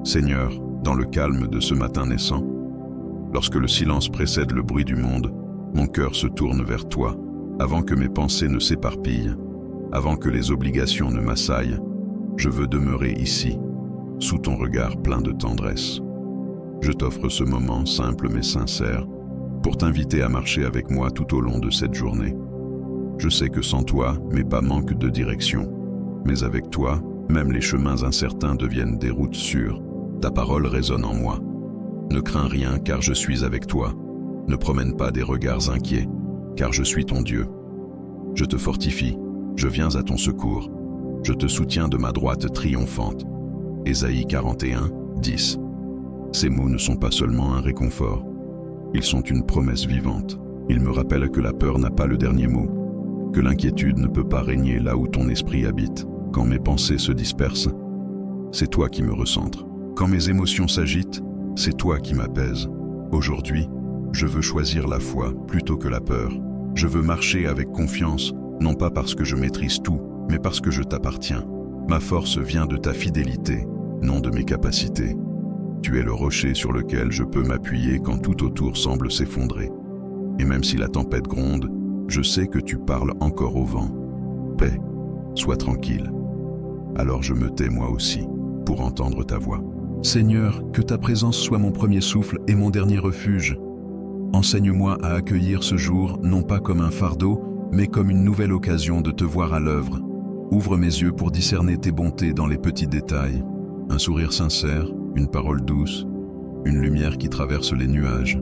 Seigneur, dans le calme de ce matin naissant, lorsque le silence précède le bruit du monde, mon cœur se tourne vers toi, avant que mes pensées ne s'éparpillent, avant que les obligations ne m'assaillent. Je veux demeurer ici, sous ton regard plein de tendresse. Je t'offre ce moment simple mais sincère, pour t'inviter à marcher avec moi tout au long de cette journée. Je sais que sans toi, mes pas manquent de direction, mais avec toi, même les chemins incertains deviennent des routes sûres. Ta parole résonne en moi. Ne crains rien car je suis avec toi. Ne promène pas des regards inquiets, car je suis ton Dieu. Je te fortifie, je viens à ton secours. Je te soutiens de ma droite triomphante. Ésaïe 41, 10. Ces mots ne sont pas seulement un réconfort, ils sont une promesse vivante. Ils me rappellent que la peur n'a pas le dernier mot, que l'inquiétude ne peut pas régner là où ton esprit habite. Quand mes pensées se dispersent, c'est toi qui me recentres. Quand mes émotions s'agitent, c'est toi qui m'apaise. Aujourd'hui, je veux choisir la foi plutôt que la peur. Je veux marcher avec confiance, non pas parce que je maîtrise tout, mais parce que je t'appartiens. Ma force vient de ta fidélité, non de mes capacités. Tu es le rocher sur lequel je peux m'appuyer quand tout autour semble s'effondrer. Et même si la tempête gronde, je sais que tu parles encore au vent. Paix, sois tranquille. Alors je me tais moi aussi, pour entendre ta voix. Seigneur, que ta présence soit mon premier souffle et mon dernier refuge. Enseigne-moi à accueillir ce jour, non pas comme un fardeau, mais comme une nouvelle occasion de te voir à l'œuvre. Ouvre mes yeux pour discerner tes bontés dans les petits détails. Un sourire sincère, une parole douce, une lumière qui traverse les nuages.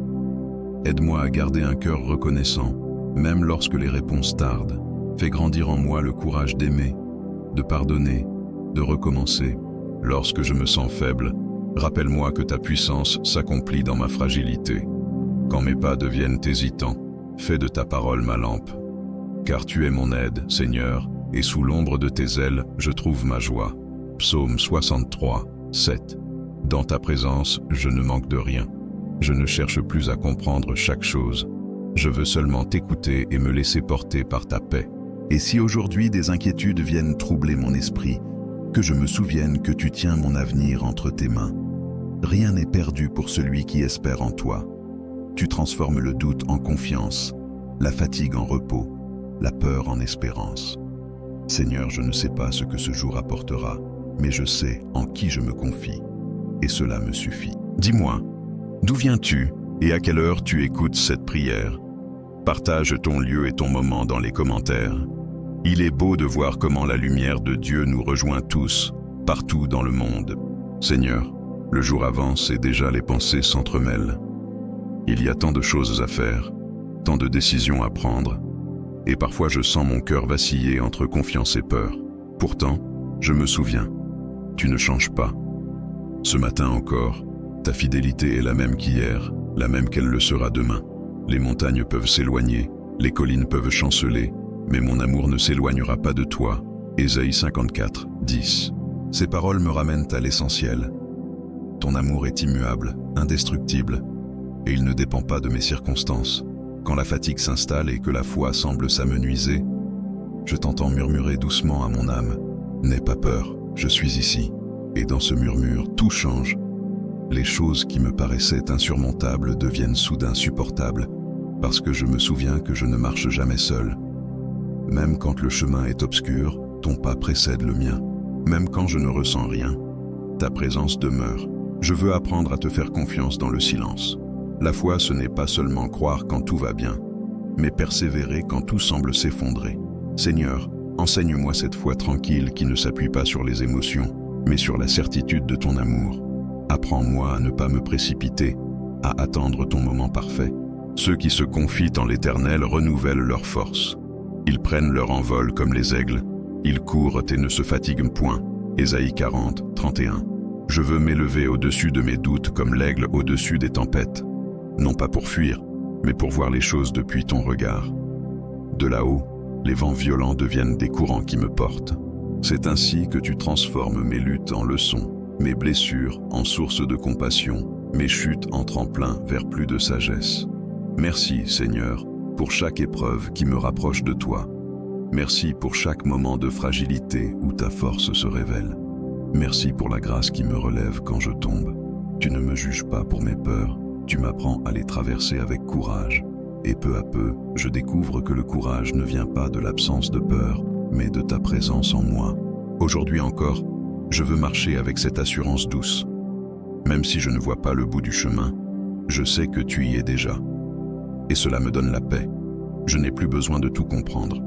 Aide-moi à garder un cœur reconnaissant, même lorsque les réponses tardent. Fais grandir en moi le courage d'aimer, de pardonner, de recommencer. Lorsque je me sens faible, rappelle-moi que ta puissance s'accomplit dans ma fragilité. Quand mes pas deviennent hésitants, fais de ta parole ma lampe. Car tu es mon aide, Seigneur, et sous l'ombre de tes ailes, je trouve ma joie. Psaume 63, 7. Dans ta présence, je ne manque de rien. Je ne cherche plus à comprendre chaque chose. Je veux seulement t'écouter et me laisser porter par ta paix. Et si aujourd'hui des inquiétudes viennent troubler mon esprit, que je me souvienne que tu tiens mon avenir entre tes mains. Rien n'est perdu pour celui qui espère en toi. Tu transformes le doute en confiance, la fatigue en repos, la peur en espérance. Seigneur, je ne sais pas ce que ce jour apportera, mais je sais en qui je me confie, et cela me suffit. Dis-moi, d'où viens-tu et à quelle heure tu écoutes cette prière? Partage ton lieu et ton moment dans les commentaires. Il est beau de voir comment la lumière de Dieu nous rejoint tous, partout dans le monde. Seigneur, le jour avance et déjà les pensées s'entremêlent. Il y a tant de choses à faire, tant de décisions à prendre, et parfois je sens mon cœur vaciller entre confiance et peur. Pourtant, je me souviens, tu ne changes pas. Ce matin encore, ta fidélité est la même qu'hier, la même qu'elle le sera demain. Les montagnes peuvent s'éloigner, les collines peuvent chanceler, mais mon amour ne s'éloignera pas de toi. Ésaïe 54, 10. Ces paroles me ramènent à l'essentiel. Ton amour est immuable, indestructible, et il ne dépend pas de mes circonstances. Quand la fatigue s'installe et que la foi semble s'amenuiser, je t'entends murmurer doucement à mon âme. N'aie pas peur, je suis ici. Et dans ce murmure, tout change. Les choses qui me paraissaient insurmontables deviennent soudain supportables, parce que je me souviens que je ne marche jamais seul. Même quand le chemin est obscur, ton pas précède le mien. Même quand je ne ressens rien, ta présence demeure. Je veux apprendre à te faire confiance dans le silence. La foi, ce n'est pas seulement croire quand tout va bien, mais persévérer quand tout semble s'effondrer. Seigneur, enseigne-moi cette foi tranquille qui ne s'appuie pas sur les émotions, mais sur la certitude de ton amour. Apprends-moi à ne pas me précipiter, à attendre ton moment parfait. Ceux qui se confient en l'Éternel renouvellent leurs forces. Ils prennent leur envol comme les aigles. Ils courent et ne se fatiguent point. Ésaïe 40, 31. Je veux m'élever au-dessus de mes doutes comme l'aigle au-dessus des tempêtes. Non pas pour fuir, mais pour voir les choses depuis ton regard. De là-haut, les vents violents deviennent des courants qui me portent. C'est ainsi que tu transformes mes luttes en leçons, mes blessures en source de compassion, mes chutes en tremplin vers plus de sagesse. Merci, Seigneur, pour chaque épreuve qui me rapproche de toi. Merci pour chaque moment de fragilité où ta force se révèle. Merci pour la grâce qui me relève quand je tombe. Tu ne me juges pas pour mes peurs, tu m'apprends à les traverser avec courage. Et peu à peu, je découvre que le courage ne vient pas de l'absence de peur, mais de ta présence en moi. Aujourd'hui encore, je veux marcher avec cette assurance douce. Même si je ne vois pas le bout du chemin, je sais que tu y es déjà. Et cela me donne la paix. Je n'ai plus besoin de tout comprendre.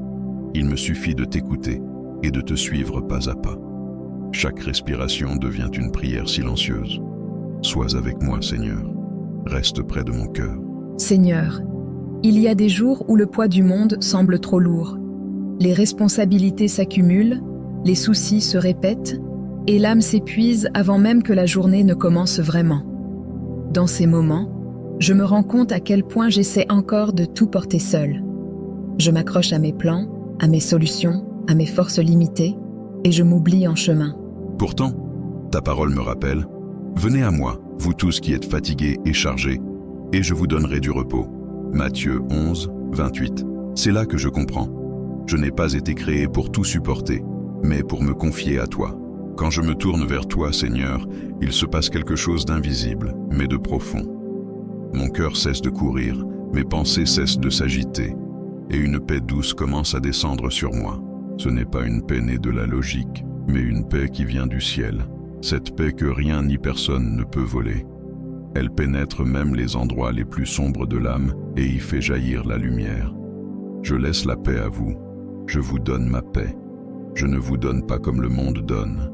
Il me suffit de t'écouter et de te suivre pas à pas. Chaque respiration devient une prière silencieuse. Sois avec moi, Seigneur. Reste près de mon cœur. Seigneur, il y a des jours où le poids du monde semble trop lourd. Les responsabilités s'accumulent, les soucis se répètent, et l'âme s'épuise avant même que la journée ne commence vraiment. Dans ces moments, je me rends compte à quel point j'essaie encore de tout porter seul. Je m'accroche à mes plans, à mes solutions, à mes forces limitées, et je m'oublie en chemin. Pourtant, ta parole me rappelle, « Venez à moi, vous tous qui êtes fatigués et chargés, et je vous donnerai du repos. » Matthieu 11, 28. C'est là que je comprends. Je n'ai pas été créé pour tout supporter, mais pour me confier à toi. Quand je me tourne vers toi, Seigneur, il se passe quelque chose d'invisible, mais de profond. Mon cœur cesse de courir, mes pensées cessent de s'agiter, et une paix douce commence à descendre sur moi. Ce n'est pas une paix née de la logique, mais une paix qui vient du ciel. Cette paix que rien ni personne ne peut voler. Elle pénètre même les endroits les plus sombres de l'âme et y fait jaillir la lumière. Je laisse la paix à vous. Je vous donne ma paix. Je ne vous donne pas comme le monde donne.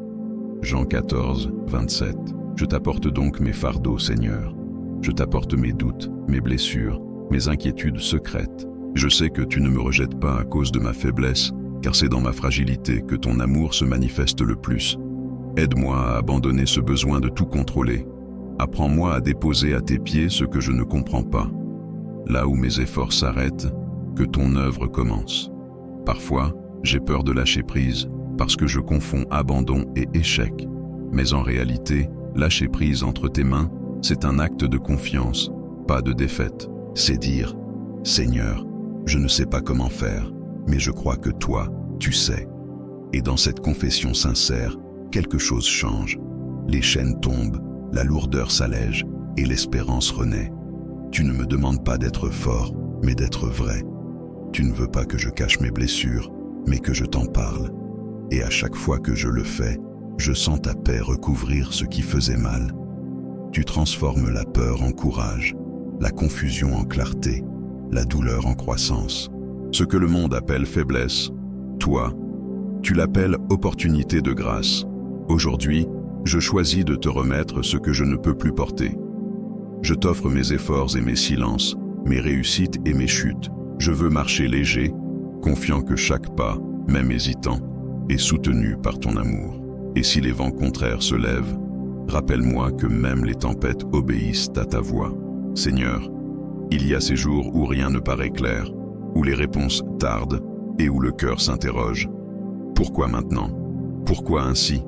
Jean 14, 27. Je t'apporte donc mes fardeaux, Seigneur. Je t'apporte mes doutes, mes blessures, mes inquiétudes secrètes. Je sais que tu ne me rejettes pas à cause de ma faiblesse, car c'est dans ma fragilité que ton amour se manifeste le plus. Aide-moi à abandonner ce besoin de tout contrôler. Apprends-moi à déposer à tes pieds ce que je ne comprends pas. Là où mes efforts s'arrêtent, que ton œuvre commence. Parfois, j'ai peur de lâcher prise, parce que je confonds abandon et échec. Mais en réalité, lâcher prise entre tes mains, c'est un acte de confiance, pas de défaite. C'est dire, Seigneur, je ne sais pas comment faire, mais je crois que toi, tu sais. Et dans cette confession sincère, quelque chose change. Les chaînes tombent, la lourdeur s'allège et l'espérance renaît. Tu ne me demandes pas d'être fort, mais d'être vrai. Tu ne veux pas que je cache mes blessures, mais que je t'en parle. Et à chaque fois que je le fais, je sens ta paix recouvrir ce qui faisait mal. Tu transformes la peur en courage, la confusion en clarté, la douleur en croissance. Ce que le monde appelle faiblesse, toi, tu l'appelles opportunité de grâce. Aujourd'hui, je choisis de te remettre ce que je ne peux plus porter. Je t'offre mes efforts et mes silences, mes réussites et mes chutes. Je veux marcher léger, confiant que chaque pas, même hésitant, est soutenu par ton amour. Et si les vents contraires se lèvent, rappelle-moi que même les tempêtes obéissent à ta voix. Seigneur, il y a ces jours où rien ne paraît clair, où les réponses tardent et où le cœur s'interroge. Pourquoi maintenant? Pourquoi ainsi?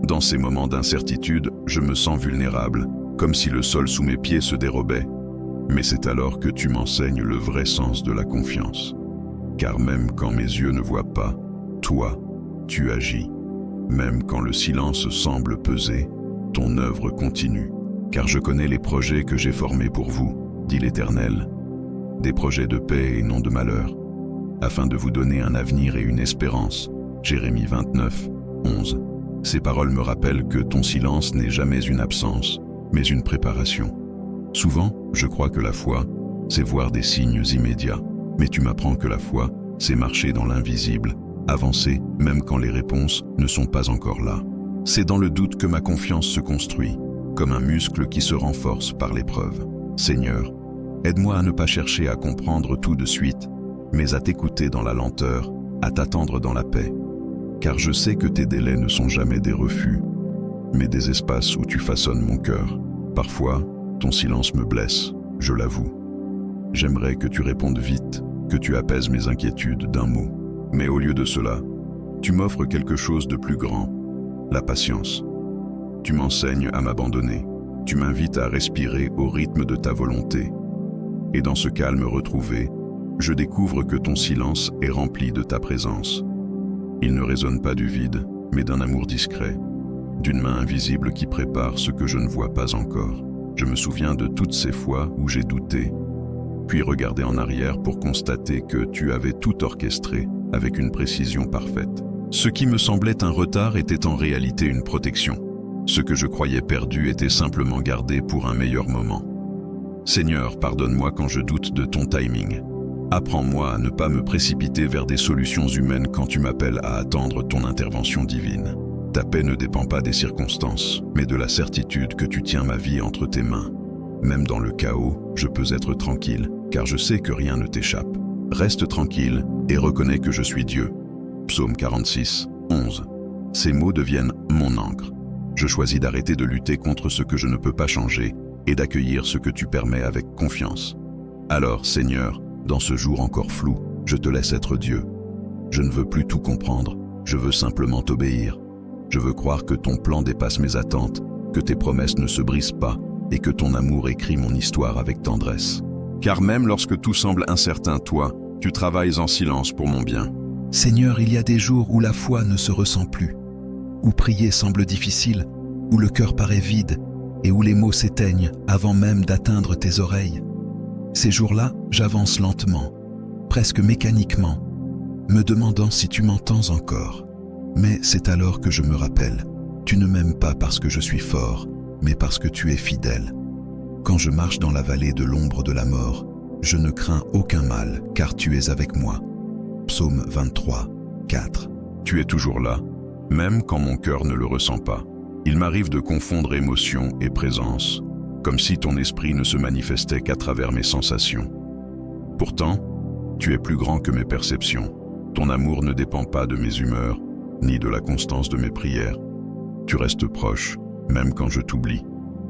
Dans ces moments d'incertitude, je me sens vulnérable, comme si le sol sous mes pieds se dérobait. Mais c'est alors que tu m'enseignes le vrai sens de la confiance. Car même quand mes yeux ne voient pas, toi, tu agis. Même quand le silence semble peser, ton œuvre continue. Car je connais les projets que j'ai formés pour vous, dit l'Éternel. Des projets de paix et non de malheur, afin de vous donner un avenir et une espérance. Jérémie 29, 11. Ces paroles me rappellent que ton silence n'est jamais une absence, mais une préparation. Souvent, je crois que la foi, c'est voir des signes immédiats, mais tu m'apprends que la foi, c'est marcher dans l'invisible, avancer même quand les réponses ne sont pas encore là. C'est dans le doute que ma confiance se construit, comme un muscle qui se renforce par l'épreuve. Seigneur, aide-moi à ne pas chercher à comprendre tout de suite, mais à t'écouter dans la lenteur, à t'attendre dans la paix. Car je sais que tes délais ne sont jamais des refus, mais des espaces où tu façonnes mon cœur. Parfois, ton silence me blesse, je l'avoue. J'aimerais que tu répondes vite, que tu apaises mes inquiétudes d'un mot. Mais au lieu de cela, tu m'offres quelque chose de plus grand, la patience. Tu m'enseignes à m'abandonner, tu m'invites à respirer au rythme de ta volonté. Et dans ce calme retrouvé, je découvre que ton silence est rempli de ta présence. Il ne résonne pas du vide, mais d'un amour discret. d'une main invisible qui prépare ce que je ne vois pas encore. Je me souviens de toutes ces fois où j'ai douté, puis regardé en arrière pour constater que tu avais tout orchestré avec une précision parfaite. Ce qui me semblait un retard était en réalité une protection. Ce que je croyais perdu était simplement gardé pour un meilleur moment. Seigneur, pardonne-moi quand je doute de ton timing. Apprends-moi à ne pas me précipiter vers des solutions humaines quand tu m'appelles à attendre ton intervention divine. Ta paix ne dépend pas des circonstances, mais de la certitude que tu tiens ma vie entre tes mains. Même dans le chaos, je peux être tranquille, car je sais que rien ne t'échappe. Reste tranquille et reconnais que je suis Dieu. Psaume 46, 11. Ces mots deviennent mon encre. Je choisis d'arrêter de lutter contre ce que je ne peux pas changer et d'accueillir ce que tu permets avec confiance. Alors, Seigneur, dans ce jour encore flou, je te laisse être Dieu. Je ne veux plus tout comprendre, je veux simplement t'obéir. Je veux croire que ton plan dépasse mes attentes, que tes promesses ne se brisent pas et que ton amour écrit mon histoire avec tendresse. Car même lorsque tout semble incertain, toi, tu travailles en silence pour mon bien. Seigneur, il y a des jours où la foi ne se ressent plus, où prier semble difficile, où le cœur paraît vide et où les mots s'éteignent avant même d'atteindre tes oreilles. Ces jours-là, j'avance lentement, presque mécaniquement, me demandant si tu m'entends encore. Mais c'est alors que je me rappelle, tu ne m'aimes pas parce que je suis fort, mais parce que tu es fidèle. Quand je marche dans la vallée de l'ombre de la mort, je ne crains aucun mal, car tu es avec moi. Psaume 23, 4. Tu es toujours là, même quand mon cœur ne le ressent pas. Il m'arrive de confondre émotion et présence, comme si ton esprit ne se manifestait qu'à travers mes sensations. Pourtant, tu es plus grand que mes perceptions. Ton amour ne dépend pas de mes humeurs, ni de la constance de mes prières. Tu restes proche, même quand je t'oublie,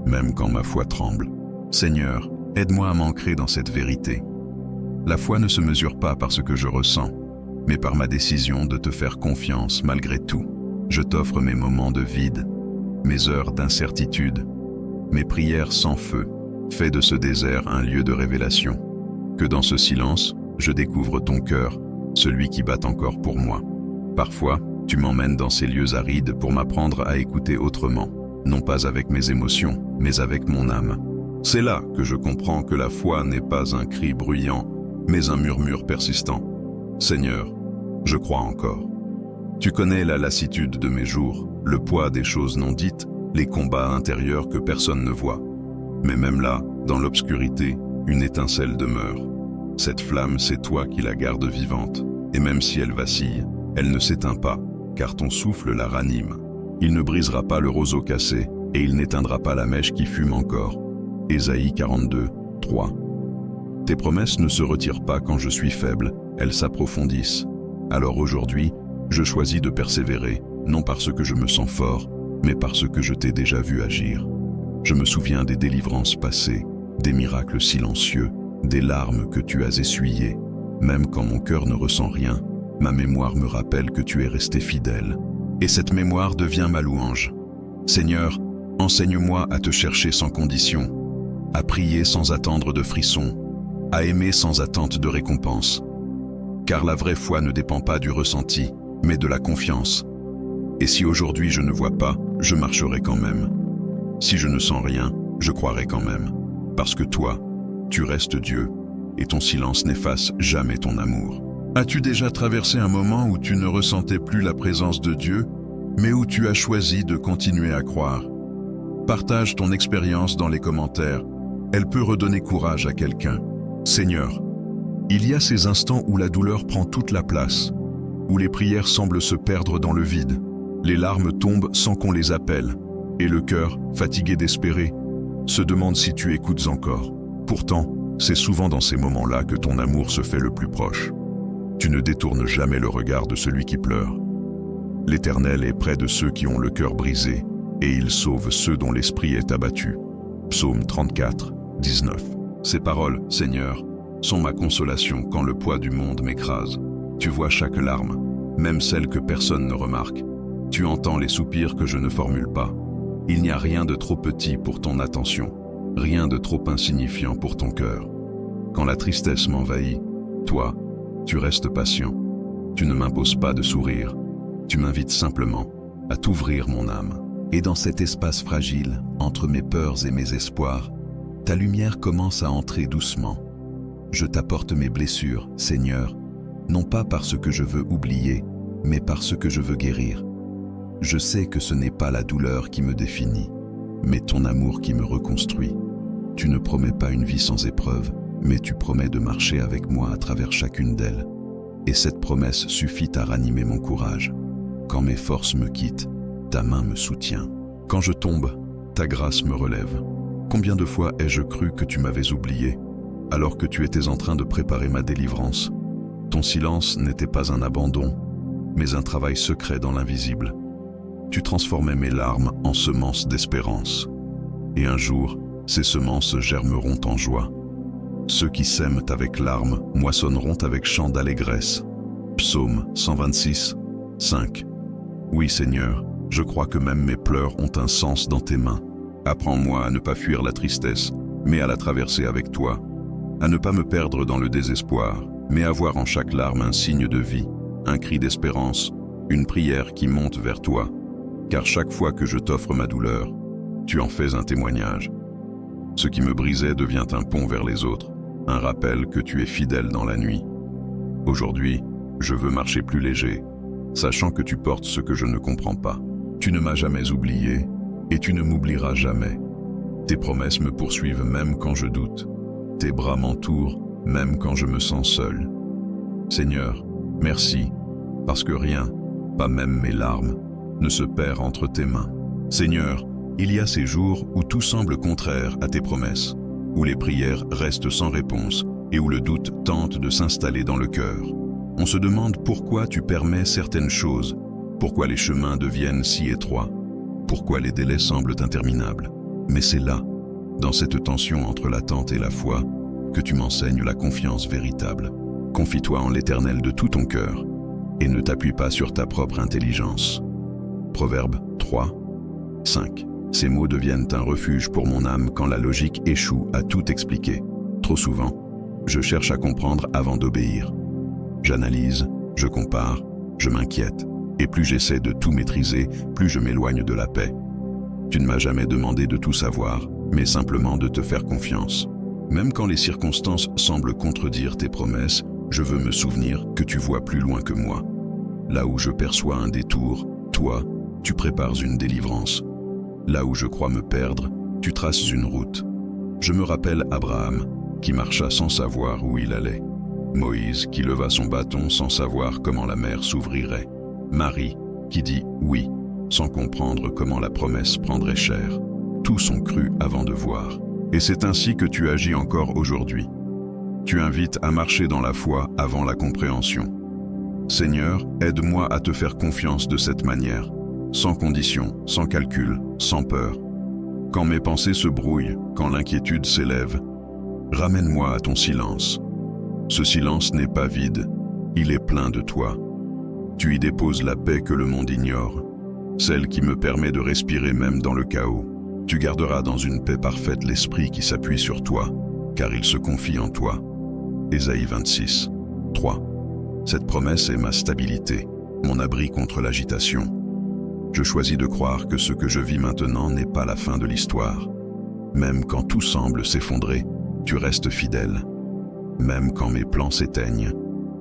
même quand ma foi tremble. Seigneur, aide-moi à m'ancrer dans cette vérité. La foi ne se mesure pas par ce que je ressens, mais par ma décision de te faire confiance malgré tout. Je t'offre mes moments de vide, mes heures d'incertitude, mes prières sans feu. Fais de ce désert un lieu de révélation. Que dans ce silence, je découvre ton cœur, celui qui bat encore pour moi. Parfois, tu m'emmènes dans ces lieux arides pour m'apprendre à écouter autrement, non pas avec mes émotions, mais avec mon âme. C'est là que je comprends que la foi n'est pas un cri bruyant, mais un murmure persistant. Seigneur, je crois encore. Tu connais la lassitude de mes jours, le poids des choses non dites, les combats intérieurs que personne ne voit. Mais même là, dans l'obscurité, une étincelle demeure. Cette flamme, c'est toi qui la gardes vivante, et même si elle vacille, elle ne s'éteint pas, car ton souffle la ranime. Il ne brisera pas le roseau cassé, et il n'éteindra pas la mèche qui fume encore. Ésaïe 42, 3. Tes promesses ne se retirent pas quand je suis faible, elles s'approfondissent. Alors aujourd'hui, je choisis de persévérer, non parce que je me sens fort, mais parce que je t'ai déjà vu agir. Je me souviens des délivrances passées, des miracles silencieux, des larmes que tu as essuyées. Même quand mon cœur ne ressent rien, ma mémoire me rappelle que tu es resté fidèle. Et cette mémoire devient ma louange. Seigneur, enseigne-moi à te chercher sans condition, à prier sans attendre de frisson, à aimer sans attente de récompense. Car la vraie foi ne dépend pas du ressenti, mais de la confiance. Et si aujourd'hui je ne vois pas, je marcherai quand même. Si je ne sens rien, je croirai quand même. Parce que toi, tu restes Dieu, et ton silence n'efface jamais ton amour. As-tu déjà traversé un moment où tu ne ressentais plus la présence de Dieu, mais où tu as choisi de continuer à croire? Partage ton expérience dans les commentaires. Elle peut redonner courage à quelqu'un. Seigneur, il y a ces instants où la douleur prend toute la place, où les prières semblent se perdre dans le vide, les larmes tombent sans qu'on les appelle, et le cœur, fatigué d'espérer, se demande si tu écoutes encore. Pourtant, c'est souvent dans ces moments-là que ton amour se fait le plus proche. Tu ne détournes jamais le regard de celui qui pleure. L'Éternel est près de ceux qui ont le cœur brisé, et il sauve ceux dont l'esprit est abattu. Psaume 34, 19. Ces paroles, Seigneur, sont ma consolation quand le poids du monde m'écrase. Tu vois chaque larme, même celle que personne ne remarque. Tu entends les soupirs que je ne formule pas. Il n'y a rien de trop petit pour ton attention, rien de trop insignifiant pour ton cœur. Quand la tristesse m'envahit, toi, tu restes patient. Tu ne m'imposes pas de sourire. Tu m'invites simplement à t'ouvrir mon âme. Et dans cet espace fragile, entre mes peurs et mes espoirs, ta lumière commence à entrer doucement. Je t'apporte mes blessures, Seigneur, non pas parce que je veux oublier, mais parce que je veux guérir. Je sais que ce n'est pas la douleur qui me définit, mais ton amour qui me reconstruit. Tu ne promets pas une vie sans épreuve, mais tu promets de marcher avec moi à travers chacune d'elles. Et cette promesse suffit à ranimer mon courage. Quand mes forces me quittent, ta main me soutient. Quand je tombe, ta grâce me relève. Combien de fois ai-je cru que tu m'avais oublié, alors que tu étais en train de préparer ma délivrance? Ton silence n'était pas un abandon, mais un travail secret dans l'invisible. Tu transformais mes larmes en semences d'espérance. Et un jour, ces semences germeront en joie. Ceux qui sèment avec larmes moissonneront avec chant d'allégresse. Psaume 126, 5. Oui, Seigneur, je crois que même mes pleurs ont un sens dans tes mains. Apprends-moi à ne pas fuir la tristesse, mais à la traverser avec toi. À ne pas me perdre dans le désespoir, mais à voir en chaque larme un signe de vie, un cri d'espérance, une prière qui monte vers toi. Car chaque fois que je t'offre ma douleur, tu en fais un témoignage. Ce qui me brisait devient un pont vers les autres, un rappel que tu es fidèle dans la nuit. Aujourd'hui, je veux marcher plus léger, sachant que tu portes ce que je ne comprends pas. Tu ne m'as jamais oublié, et tu ne m'oublieras jamais. Tes promesses me poursuivent même quand je doute. Tes bras m'entourent, même quand je me sens seul. Seigneur, merci, parce que rien, pas même mes larmes, ne se perd entre tes mains. Seigneur, il y a ces jours où tout semble contraire à tes promesses, où les prières restent sans réponse et où le doute tente de s'installer dans le cœur. On se demande pourquoi tu permets certaines choses, pourquoi les chemins deviennent si étroits, pourquoi les délais semblent interminables. Mais c'est là, dans cette tension entre l'attente et la foi, que tu m'enseignes la confiance véritable. Confie-toi en l'Éternel de tout ton cœur et ne t'appuie pas sur ta propre intelligence. Proverbe 3, 5. Ces mots deviennent un refuge pour mon âme quand la logique échoue à tout expliquer. Trop souvent, je cherche à comprendre avant d'obéir. J'analyse, je compare, je m'inquiète, et plus j'essaie de tout maîtriser, plus je m'éloigne de la paix. Tu ne m'as jamais demandé de tout savoir, mais simplement de te faire confiance. Même quand les circonstances semblent contredire tes promesses, je veux me souvenir que tu vois plus loin que moi. Là où je perçois un détour, toi, tu prépares une délivrance. Là où je crois me perdre, tu traces une route. Je me rappelle Abraham, qui marcha sans savoir où il allait. Moïse, qui leva son bâton sans savoir comment la mer s'ouvrirait. Marie, qui dit oui, sans comprendre comment la promesse prendrait chair. Tous ont cru avant de voir. Et c'est ainsi que tu agis encore aujourd'hui. Tu invites à marcher dans la foi avant la compréhension. Seigneur, aide-moi à te faire confiance de cette manière, sans condition, sans calcul, sans peur. Quand mes pensées se brouillent, quand l'inquiétude s'élève, ramène-moi à ton silence. Ce silence n'est pas vide, il est plein de toi. Tu y déposes la paix que le monde ignore, celle qui me permet de respirer même dans le chaos. Tu garderas dans une paix parfaite l'esprit qui s'appuie sur toi, car il se confie en toi. Ésaïe 26, 3. Cette promesse est ma stabilité, mon abri contre l'agitation. Je choisis de croire que ce que je vis maintenant n'est pas la fin de l'histoire. Même quand tout semble s'effondrer, tu restes fidèle. Même quand mes plans s'éteignent,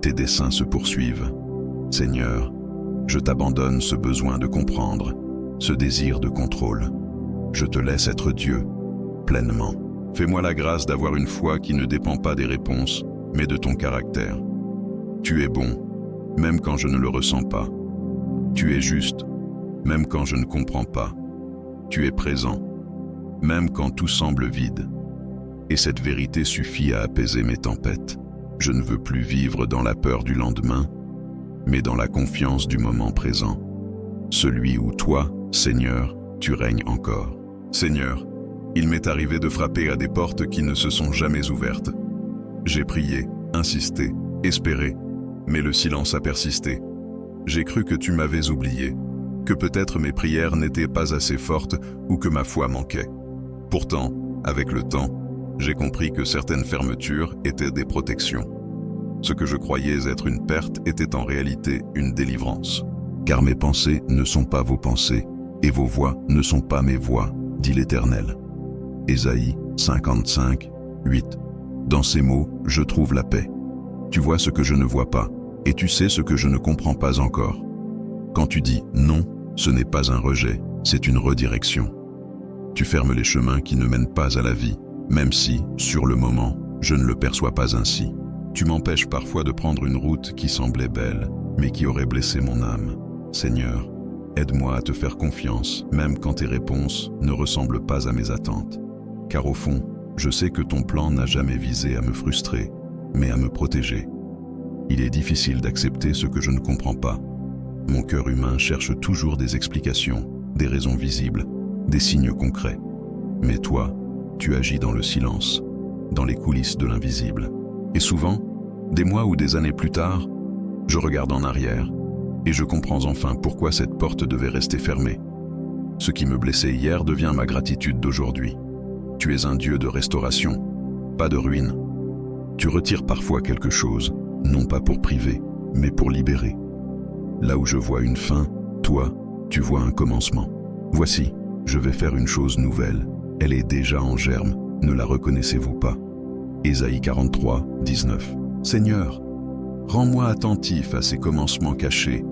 tes desseins se poursuivent. Seigneur, je t'abandonne ce besoin de comprendre, ce désir de contrôle. Je te laisse être Dieu, pleinement. Fais-moi la grâce d'avoir une foi qui ne dépend pas des réponses, mais de ton caractère. Tu es bon, même quand je ne le ressens pas. Tu es juste, même quand je ne comprends pas. Tu es présent, même quand tout semble vide. Et cette vérité suffit à apaiser mes tempêtes. Je ne veux plus vivre dans la peur du lendemain, mais dans la confiance du moment présent. Celui où toi, Seigneur, tu règnes encore. Seigneur, il m'est arrivé de frapper à des portes qui ne se sont jamais ouvertes. J'ai prié, insisté, espéré, mais le silence a persisté. J'ai cru que tu m'avais oublié, que peut-être mes prières n'étaient pas assez fortes ou que ma foi manquait. Pourtant, avec le temps, j'ai compris que certaines fermetures étaient des protections. Ce que je croyais être une perte était en réalité une délivrance. Car mes pensées ne sont pas vos pensées, et vos voix ne sont pas mes voix, dit l'Éternel. Ésaïe 55, 8. Dans ces mots, je trouve la paix. Tu vois ce que je ne vois pas, et tu sais ce que je ne comprends pas encore. Quand tu dis non, ce n'est pas un rejet, c'est une redirection. Tu fermes les chemins qui ne mènent pas à la vie, même si, sur le moment, je ne le perçois pas ainsi. Tu m'empêches parfois de prendre une route qui semblait belle, mais qui aurait blessé mon âme. Seigneur, aide-moi à te faire confiance, même quand tes réponses ne ressemblent pas à mes attentes. Car au fond, je sais que ton plan n'a jamais visé à me frustrer, mais à me protéger. Il est difficile d'accepter ce que je ne comprends pas. Mon cœur humain cherche toujours des explications, des raisons visibles, des signes concrets. Mais toi, tu agis dans le silence, dans les coulisses de l'invisible. Et souvent, des mois ou des années plus tard, je regarde en arrière et je comprends enfin pourquoi cette porte devait rester fermée. Ce qui me blessait hier devient ma gratitude d'aujourd'hui. Tu es un Dieu de restauration, pas de ruine. Tu retires parfois quelque chose, non pas pour priver, mais pour libérer. Là où je vois une fin, toi, tu vois un commencement. Voici, je vais faire une chose nouvelle. Elle est déjà en germe, ne la reconnaissez-vous pas? Ésaïe 43, 19. Seigneur, rends-moi attentif à ces commencements cachés,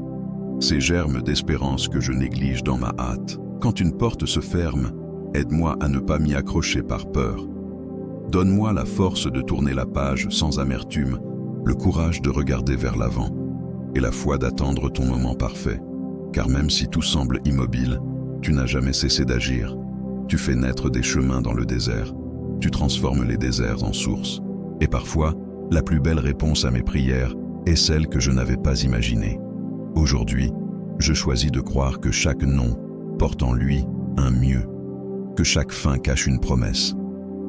ces germes d'espérance que je néglige dans ma hâte. Quand une porte se ferme, aide-moi à ne pas m'y accrocher par peur. Donne-moi la force de tourner la page sans amertume, le courage de regarder vers l'avant et la foi d'attendre ton moment parfait. Car même si tout semble immobile, tu n'as jamais cessé d'agir. Tu fais naître des chemins dans le désert. Tu transformes les déserts en sources. Et parfois, la plus belle réponse à mes prières est celle que je n'avais pas imaginée. Aujourd'hui, je choisis de croire que chaque non porte en lui un mieux, que chaque fin cache une promesse,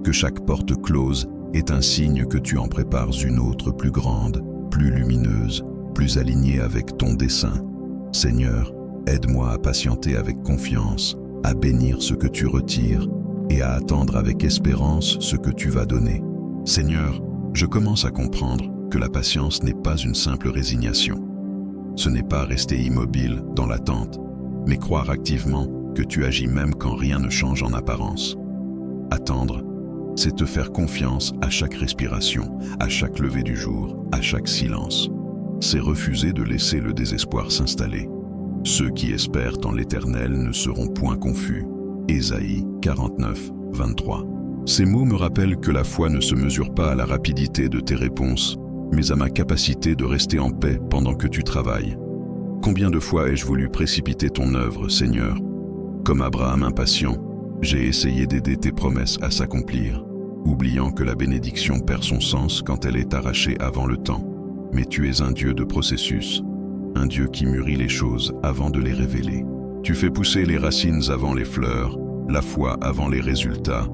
que chaque porte close est un signe que tu en prépares une autre plus grande, plus lumineuse, plus alignée avec ton dessein. Seigneur, aide-moi à patienter avec confiance, à bénir ce que tu retires et à attendre avec espérance ce que tu vas donner. Seigneur, je commence à comprendre que la patience n'est pas une simple résignation. Ce n'est pas rester immobile dans l'attente, mais croire activement que tu agis même quand rien ne change en apparence. Attendre, c'est te faire confiance à chaque respiration, à chaque lever du jour, à chaque silence. C'est refuser de laisser le désespoir s'installer. Ceux qui espèrent en l'Éternel ne seront point confus. Ésaïe 49, 23. Ces mots me rappellent que la foi ne se mesure pas à la rapidité de tes réponses, mais à ma capacité de rester en paix pendant que tu travailles. Combien de fois ai-je voulu précipiter ton œuvre, Seigneur? Comme Abraham impatient, j'ai essayé d'aider tes promesses à s'accomplir, oubliant que la bénédiction perd son sens quand elle est arrachée avant le temps. Mais tu es un Dieu de processus, un Dieu qui mûrit les choses avant de les révéler. Tu fais pousser les racines avant les fleurs, la foi avant les résultats,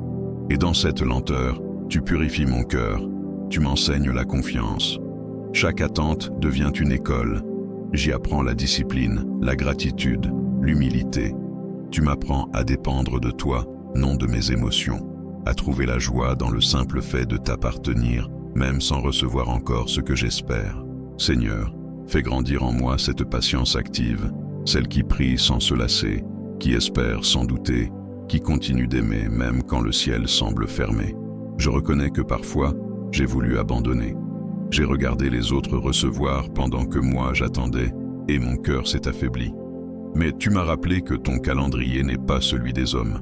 et dans cette lenteur, tu purifies mon cœur, tu m'enseignes la confiance. Chaque attente devient une école. J'y apprends la discipline, la gratitude, l'humilité. Tu m'apprends à dépendre de toi, non de mes émotions, à trouver la joie dans le simple fait de t'appartenir, même sans recevoir encore ce que j'espère. Seigneur, fais grandir en moi cette patience active, celle qui prie sans se lasser, qui espère sans douter, qui continue d'aimer même quand le ciel semble fermé. Je reconnais que parfois, j'ai voulu abandonner. J'ai regardé les autres recevoir pendant que moi j'attendais, et mon cœur s'est affaibli. Mais tu m'as rappelé que ton calendrier n'est pas celui des hommes.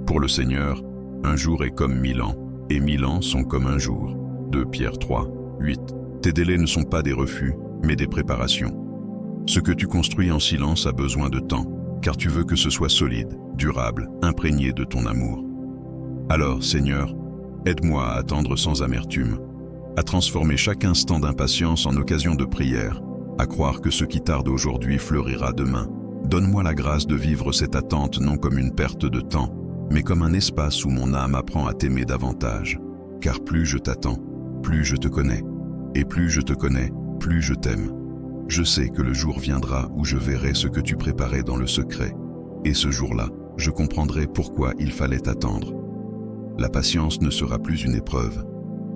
Pour le Seigneur, un jour est comme 1000 ans, et 1000 ans sont comme un jour. 2 Pierre 3, 8. Tes délais ne sont pas des refus, mais des préparations. Ce que tu construis en silence a besoin de temps, car tu veux que ce soit solide, durable, imprégné de ton amour. Alors, Seigneur, aide-moi à attendre sans amertume, à transformer chaque instant d'impatience en occasion de prière, à croire que ce qui tarde aujourd'hui fleurira demain. Donne-moi la grâce de vivre cette attente non comme une perte de temps, mais comme un espace où mon âme apprend à t'aimer davantage. Car plus je t'attends, plus je te connais, et plus je te connais, plus je t'aime. Je sais que le jour viendra où je verrai ce que tu préparais dans le secret, et ce jour-là, je comprendrai pourquoi il fallait attendre. La patience ne sera plus une épreuve,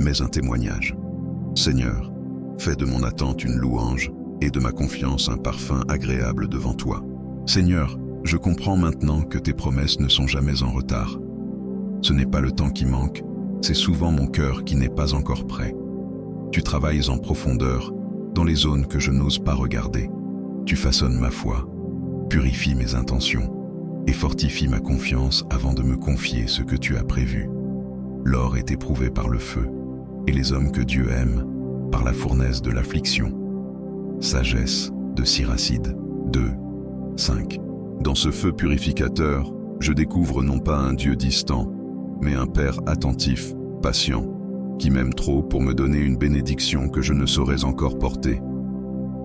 mais un témoignage. Seigneur, fais de mon attente une louange et de ma confiance un parfum agréable devant toi. Seigneur, Je comprends maintenant que tes promesses ne sont jamais en retard. Ce n'est pas le temps qui manque, c'est souvent mon cœur qui n'est pas encore prêt. Tu travailles en profondeur, dans les zones que je n'ose pas regarder. Tu façonnes ma foi, purifies mes intentions et fortifies ma confiance avant de me confier ce que tu as prévu. L'or est éprouvé par le feu, et les hommes que Dieu aime, par la fournaise de l'affliction. Sagesse de Siracide 2, 5. Dans ce feu purificateur, je découvre non pas un Dieu distant, mais un Père attentif, patient, qui m'aime trop pour me donner une bénédiction que je ne saurais encore porter.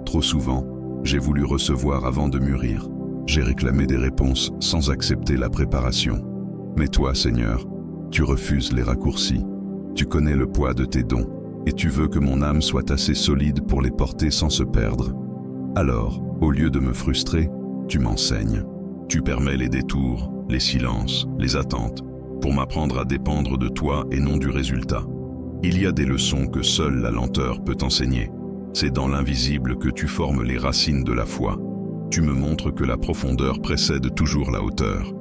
Trop souvent, j'ai voulu recevoir avant de mûrir. J'ai réclamé des réponses sans accepter la préparation. Mais toi, Seigneur, tu refuses les raccourcis. Tu connais le poids de tes dons, et tu veux que mon âme soit assez solide pour les porter sans se perdre. Alors, au lieu de me frustrer, tu m'enseignes. Tu permets les détours, les silences, les attentes, pour m'apprendre à dépendre de toi et non du résultat. Il y a des leçons que seule la lenteur peut enseigner. C'est dans l'invisible que tu formes les racines de la foi. Tu me montres que la profondeur précède toujours la hauteur.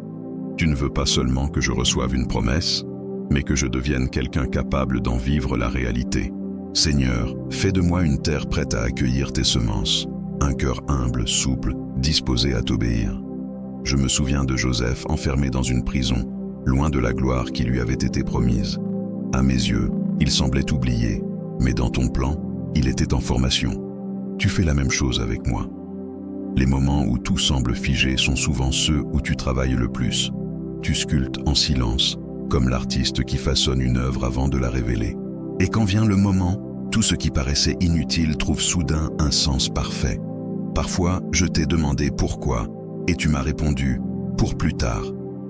Tu ne veux pas seulement que je reçoive une promesse, mais que je devienne quelqu'un capable d'en vivre la réalité. Seigneur, fais de moi une terre prête à accueillir tes semences, un cœur humble, souple, disposé à t'obéir. Je me souviens de Joseph enfermé dans une prison, loin de la gloire qui lui avait été promise. À mes yeux, il semblait oublié, mais dans ton plan, il était en formation. Tu fais la même chose avec moi. Les moments où tout semble figé sont souvent ceux où tu travailles le plus. Tu sculptes en silence, comme l'artiste qui façonne une œuvre avant de la révéler. Et quand vient le moment, tout ce qui paraissait inutile trouve soudain un sens parfait. Parfois, je t'ai demandé pourquoi, et tu m'as répondu « pour plus tard ».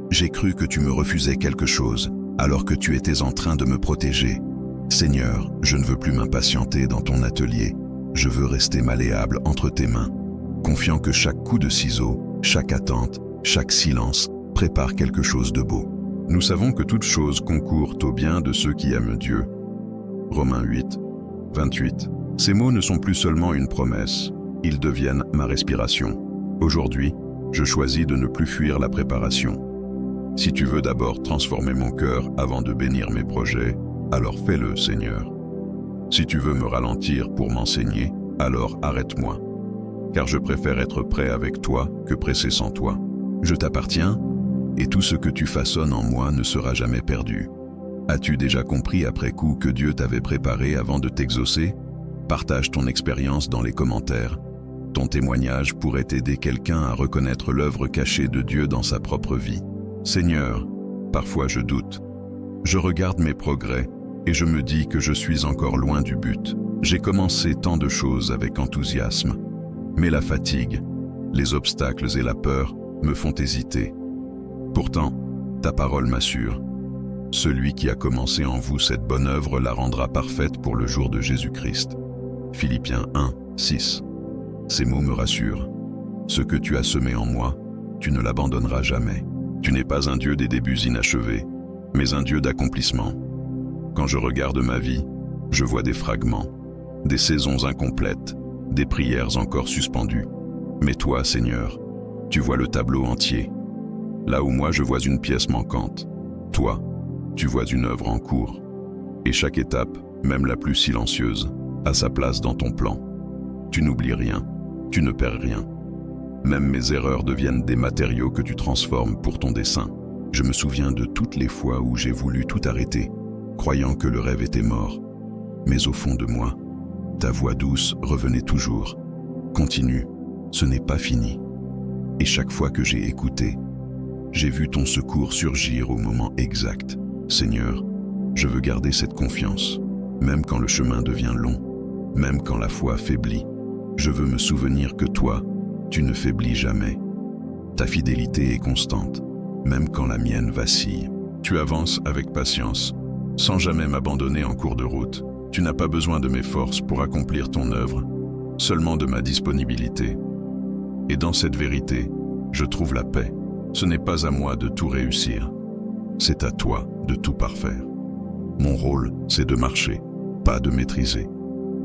J'ai cru que tu me refusais quelque chose, alors que tu étais en train de me protéger. Seigneur, je ne veux plus m'impatienter dans ton atelier. Je veux rester malléable entre tes mains, confiant que chaque coup de ciseau, chaque attente, chaque silence prépare quelque chose de beau. Nous savons que toutes choses concourent au bien de ceux qui aiment Dieu. Romains 8, 28. Ces mots ne sont plus seulement une promesse, ils deviennent ma respiration. Aujourd'hui, je choisis de ne plus fuir la préparation. Si tu veux d'abord transformer mon cœur avant de bénir mes projets, alors fais-le, Seigneur. Si tu veux me ralentir pour m'enseigner, alors arrête-moi. Car je préfère être prêt avec toi que pressé sans toi. Je t'appartiens, et tout ce que tu façonnes en moi ne sera jamais perdu. As-tu déjà compris après coup que Dieu t'avait préparé avant de t'exaucer? Partage ton expérience dans les commentaires. Ton témoignage pourrait aider quelqu'un à reconnaître l'œuvre cachée de Dieu dans sa propre vie. Seigneur, parfois je doute. Je regarde mes progrès et je me dis que je suis encore loin du but. J'ai commencé tant de choses avec enthousiasme, mais la fatigue, les obstacles et la peur me font hésiter. Pourtant, ta parole m'assure. Celui qui a commencé en vous cette bonne œuvre la rendra parfaite pour le jour de Jésus-Christ. Philippiens 1, 6. Ces mots me rassurent. Ce que tu as semé en moi, tu ne l'abandonneras jamais. Tu n'es pas un Dieu des débuts inachevés, mais un Dieu d'accomplissement. Quand je regarde ma vie, je vois des fragments, des saisons incomplètes, des prières encore suspendues. Mais toi, Seigneur, tu vois le tableau entier. Là où moi je vois une pièce manquante, toi, tu vois une œuvre en cours. Et chaque étape, même la plus silencieuse, a sa place dans ton plan. Tu n'oublies rien, tu ne perds rien. Même mes erreurs deviennent des matériaux que tu transformes pour ton dessein. Je me souviens de toutes les fois où j'ai voulu tout arrêter, croyant que le rêve était mort. Mais au fond de moi, ta voix douce revenait toujours. Continue, ce n'est pas fini. Et chaque fois que j'ai écouté, j'ai vu ton secours surgir au moment exact. Seigneur, je veux garder cette confiance, même quand le chemin devient long, même quand la foi faiblit. Je veux me souvenir que toi, tu ne faiblis jamais. Ta fidélité est constante, même quand la mienne vacille. Tu avances avec patience, sans jamais m'abandonner en cours de route. Tu n'as pas besoin de mes forces pour accomplir ton œuvre, seulement de ma disponibilité. Et dans cette vérité, je trouve la paix. Ce n'est pas à moi de tout réussir, c'est à toi de tout parfaire. Mon rôle, c'est de marcher, pas de maîtriser.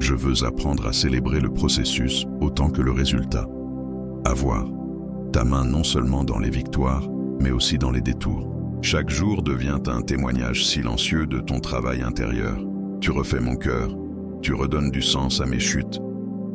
Je veux apprendre à célébrer le processus autant que le résultat. À voir. ta main non seulement dans les victoires, mais aussi dans les détours. Chaque jour devient un témoignage silencieux de ton travail intérieur. Tu refais mon cœur, tu redonnes du sens à mes chutes,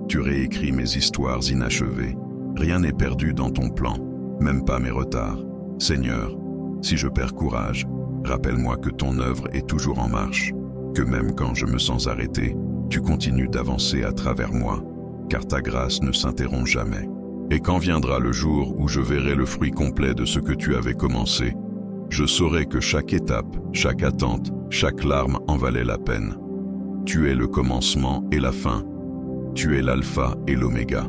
tu réécris mes histoires inachevées. Rien n'est perdu dans ton plan, même pas mes retards. Seigneur, si je perds courage, rappelle-moi que ton œuvre est toujours en marche, que même quand je me sens arrêté, tu continues d'avancer à travers moi, car ta grâce ne s'interrompt jamais. Et quand viendra le jour où je verrai le fruit complet de ce que tu avais commencé, je saurai que chaque étape, chaque attente, chaque larme en valait la peine. Tu es le commencement et la fin. Tu es l'alpha et l'oméga.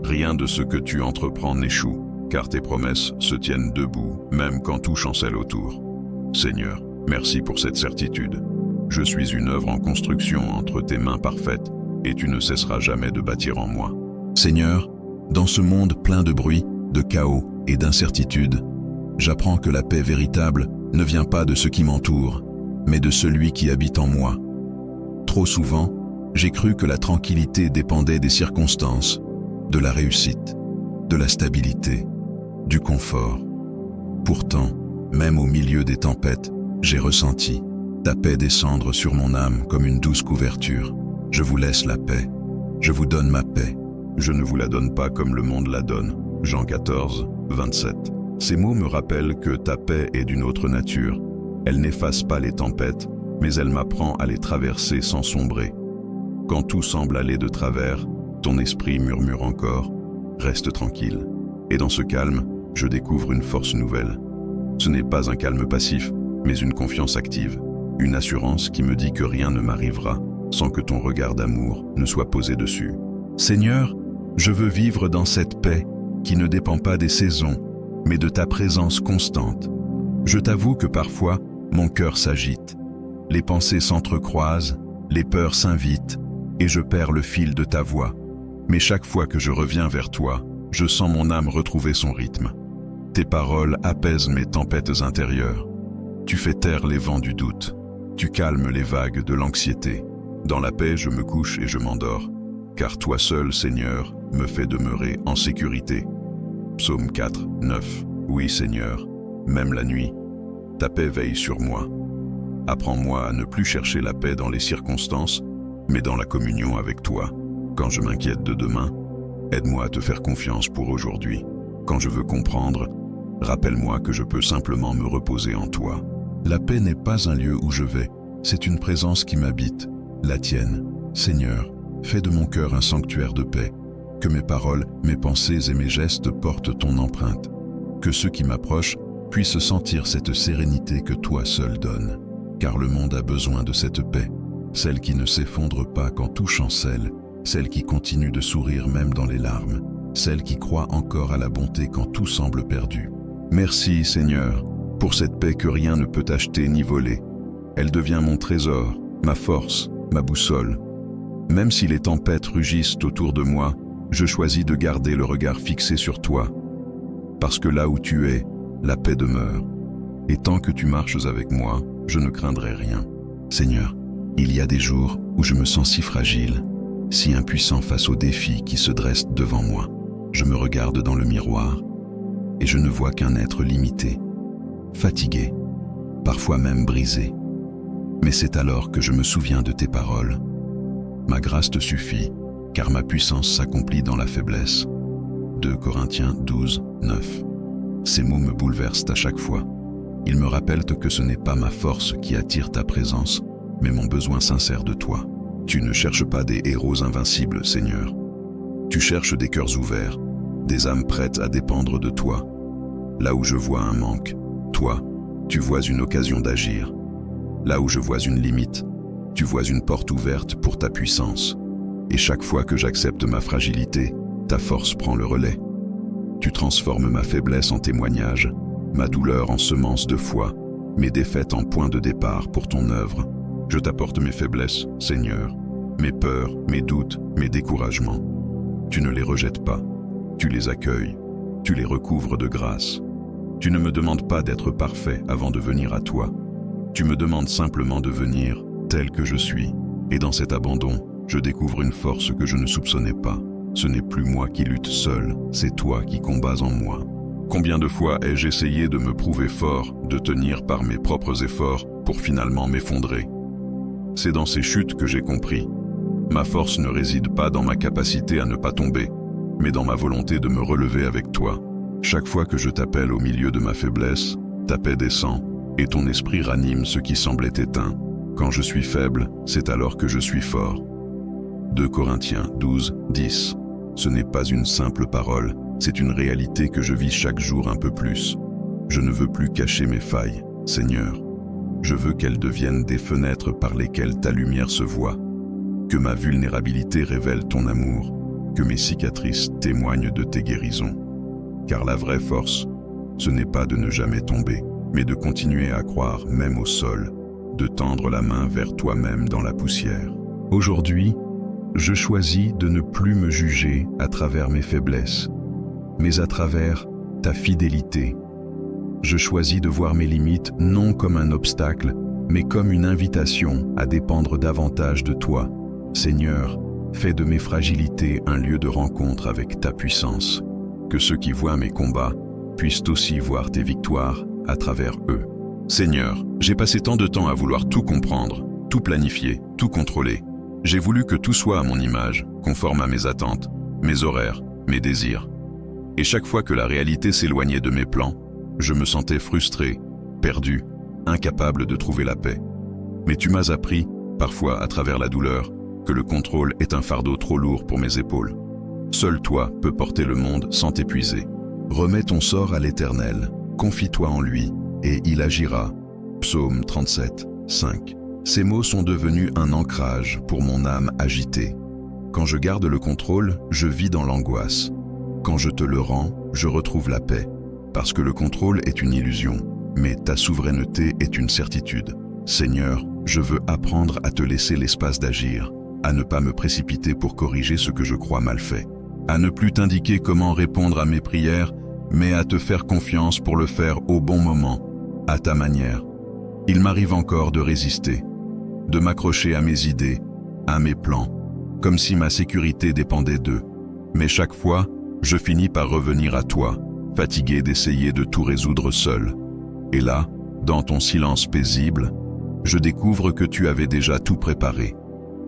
Rien de ce que tu entreprends n'échoue, car tes promesses se tiennent debout, même quand tout chancelle autour. Seigneur, merci pour cette certitude. Je suis une œuvre en construction entre tes mains parfaites, et tu ne cesseras jamais de bâtir en moi. Seigneur, dans ce monde plein de bruit, de chaos et d'incertitude, j'apprends que la paix véritable ne vient pas de ce qui m'entoure, mais de celui qui habite en moi. Trop souvent, j'ai cru que la tranquillité dépendait des circonstances, de la réussite, de la stabilité, du confort. Pourtant, même au milieu des tempêtes, j'ai ressenti ta paix descendre sur mon âme comme une douce couverture. Je vous laisse la paix, je vous donne ma paix. Je ne vous la donne pas comme le monde la donne. Jean 14, 27. Ces mots me rappellent que ta paix est d'une autre nature. Elle n'efface pas les tempêtes, mais elle m'apprend à les traverser sans sombrer. Quand tout semble aller de travers, ton esprit murmure encore « Reste tranquille ». Et dans ce calme, je découvre une force nouvelle. Ce n'est pas un calme passif, mais une confiance active. Une assurance qui me dit que rien ne m'arrivera sans que ton regard d'amour ne soit posé dessus. Seigneur, je veux vivre dans cette paix qui ne dépend pas des saisons, mais de ta présence constante. Je t'avoue que parfois, mon cœur s'agite. Les pensées s'entrecroisent, les peurs s'invitent, et je perds le fil de ta voix. Mais chaque fois que je reviens vers toi, je sens mon âme retrouver son rythme. Tes paroles apaisent mes tempêtes intérieures. Tu fais taire les vents du doute. Tu calmes les vagues de l'anxiété. Dans la paix, je me couche et je m'endors. Car toi seul, Seigneur, me fais demeurer en sécurité. Psaume 4, 9. Oui, Seigneur, même la nuit, ta paix veille sur moi. Apprends-moi à ne plus chercher la paix dans les circonstances, mais dans la communion avec toi. Quand je m'inquiète de demain, aide-moi à te faire confiance pour aujourd'hui. Quand je veux comprendre, rappelle-moi que je peux simplement me reposer en toi. La paix n'est pas un lieu où je vais, c'est une présence qui m'habite, la tienne. Seigneur, fais de mon cœur un sanctuaire de paix, que mes paroles, mes pensées et mes gestes portent ton empreinte, que ceux qui m'approchent puissent sentir cette sérénité que toi seul donnes, car le monde a besoin de cette paix, celle qui ne s'effondre pas quand tout chancelle, celle qui continue de sourire même dans les larmes, celle qui croit encore à la bonté quand tout semble perdu. Merci Seigneur, pour cette paix que rien ne peut acheter ni voler. Elle devient mon trésor, ma force, ma boussole. Même si les tempêtes rugissent autour de moi, je choisis de garder le regard fixé sur toi. Parce que là où tu es, la paix demeure. Et tant que tu marches avec moi, je ne craindrai rien. Seigneur, il y a des jours où je me sens si fragile, si impuissant face aux défis qui se dressent devant moi. Je me regarde dans le miroir et je ne vois qu'un être limité, fatigué, parfois même brisé. Mais c'est alors que je me souviens de tes paroles. Ma grâce te suffit, car ma puissance s'accomplit dans la faiblesse. 2 Corinthiens 12, 9. Ces mots me bouleversent à chaque fois. Ils me rappellent que ce n'est pas ma force qui attire ta présence, mais mon besoin sincère de toi. Tu ne cherches pas des héros invincibles, Seigneur. Tu cherches des cœurs ouverts, des âmes prêtes à dépendre de toi. Là où je vois un manque, toi, tu vois une occasion d'agir. Là où je vois une limite, tu vois une porte ouverte pour ta puissance. Et chaque fois que j'accepte ma fragilité, ta force prend le relais. Tu transformes ma faiblesse en témoignage, ma douleur en semence de foi, mes défaites en point de départ pour ton œuvre. Je t'apporte mes faiblesses, Seigneur, mes peurs, mes doutes, mes découragements. Tu ne les rejettes pas, tu les accueilles, tu les recouvres de grâce. Tu ne me demandes pas d'être parfait avant de venir à toi. Tu me demandes simplement de venir tel que je suis. Et dans cet abandon, je découvre une force que je ne soupçonnais pas. Ce n'est plus moi qui lutte seul, c'est toi qui combats en moi. Combien de fois ai-je essayé de me prouver fort, de tenir par mes propres efforts pour finalement m'effondrer? C'est dans ces chutes que j'ai compris. Ma force ne réside pas dans ma capacité à ne pas tomber, mais dans ma volonté de me relever avec toi. Chaque fois que je t'appelle au milieu de ma faiblesse, ta paix descend, et ton esprit ranime ce qui semblait éteint. Quand je suis faible, c'est alors que je suis fort. 2 Corinthiens 12, 10. Ce n'est pas une simple parole, c'est une réalité que je vis chaque jour un peu plus. Je ne veux plus cacher mes failles, Seigneur. Je veux qu'elles deviennent des fenêtres par lesquelles ta lumière se voit. Que ma vulnérabilité révèle ton amour, que mes cicatrices témoignent de tes guérisons. Car la vraie force, ce n'est pas de ne jamais tomber, mais de continuer à croire même au sol, de tendre la main vers toi-même dans la poussière. Aujourd'hui, je choisis de ne plus me juger à travers mes faiblesses, mais à travers ta fidélité. Je choisis de voir mes limites non comme un obstacle, mais comme une invitation à dépendre davantage de toi. Seigneur, fais de mes fragilités un lieu de rencontre avec ta puissance. Que ceux qui voient mes combats puissent aussi voir tes victoires à travers eux. Seigneur, j'ai passé tant de temps à vouloir tout comprendre, tout planifier, tout contrôler. J'ai voulu que tout soit à mon image, conforme à mes attentes, mes horaires, mes désirs. Et chaque fois que la réalité s'éloignait de mes plans, je me sentais frustré, perdu, incapable de trouver la paix. Mais tu m'as appris, parfois à travers la douleur, que le contrôle est un fardeau trop lourd pour mes épaules. Seul toi peux porter le monde sans t'épuiser. Remets ton sort à l'Éternel, confie-toi en lui, et il agira. Psaume 37, 5. Ces mots sont devenus un ancrage pour mon âme agitée. Quand je garde le contrôle, je vis dans l'angoisse. Quand je te le rends, je retrouve la paix. Parce que le contrôle est une illusion, mais ta souveraineté est une certitude. Seigneur, je veux apprendre à te laisser l'espace d'agir, à ne pas me précipiter pour corriger ce que je crois mal fait, à ne plus t'indiquer comment répondre à mes prières, mais à te faire confiance pour le faire au bon moment, à ta manière. Il m'arrive encore de résister, de m'accrocher à mes idées, à mes plans, comme si ma sécurité dépendait d'eux. Mais chaque fois, je finis par revenir à toi, fatigué d'essayer de tout résoudre seul. Et là, dans ton silence paisible, je découvre que tu avais déjà tout préparé.